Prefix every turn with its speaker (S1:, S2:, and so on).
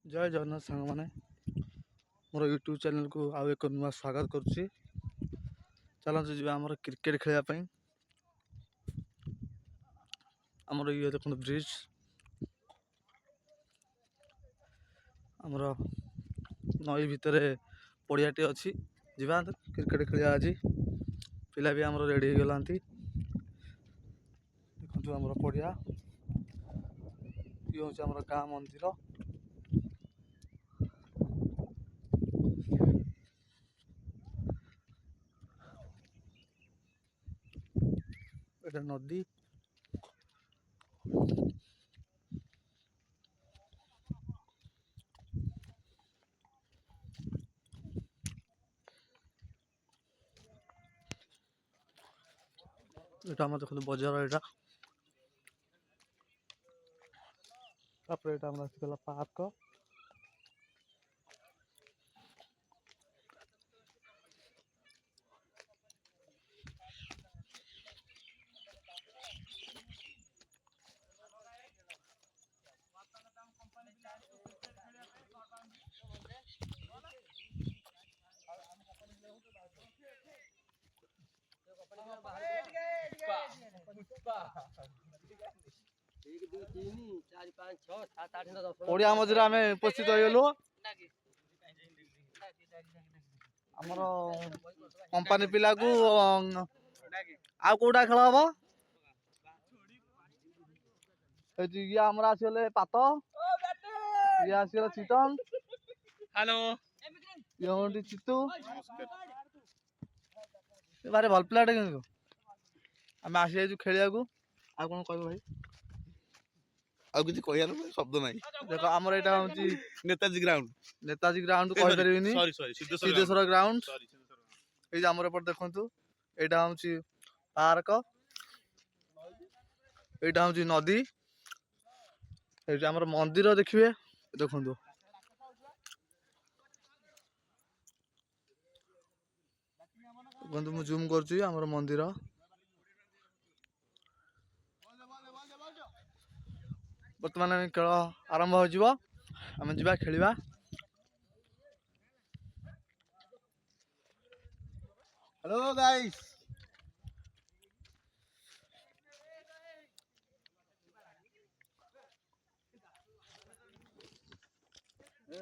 S1: जय जगन्नाथ सांग मैंने मोर यूट्यूब चैनल को आउ एक नुआ स्वागत करुच्ची। चलते जी आम क्रिकेट खेलवाई आमर ये देख ब्रिज आमर नई भितर पड़ियाटे अच्छी जा क्रिकेट खेल आज पिला भी आमर रेडी हो गला देखु आमर पड़िया ये हूँ आमर गाँ मंदिर एटा नदी एटा आम देखो बजार एटा पार्क ओडिया मझे आम उपस्थित होगलु आमर कंपानी पिला को आउटा खेल हम ये आमर आसगले पात ये आसगले चितन हेलो ये हूँ चितू बारे भल पिलाटे कि आम आसी जाइए खेलिया को आ कौन कह भाई
S2: आउ किसी कहर शब्द ना
S1: देख आमर यहाँ हूँ
S2: नेताजी ग्राउंड
S1: कही पारे सिद्धेश्वर ग्राउंड
S2: सॉरी
S1: ये आमर एपटे देखु यहाँ हूँ पार्क यहाँ हूँ नदी ये आमर मंदिर देखिए देखु मुझे जूम कर आमर मंदिर बर्तमान खेल आरंभ हो आम जा खेलिबा
S2: हेलो गाइस
S1: ए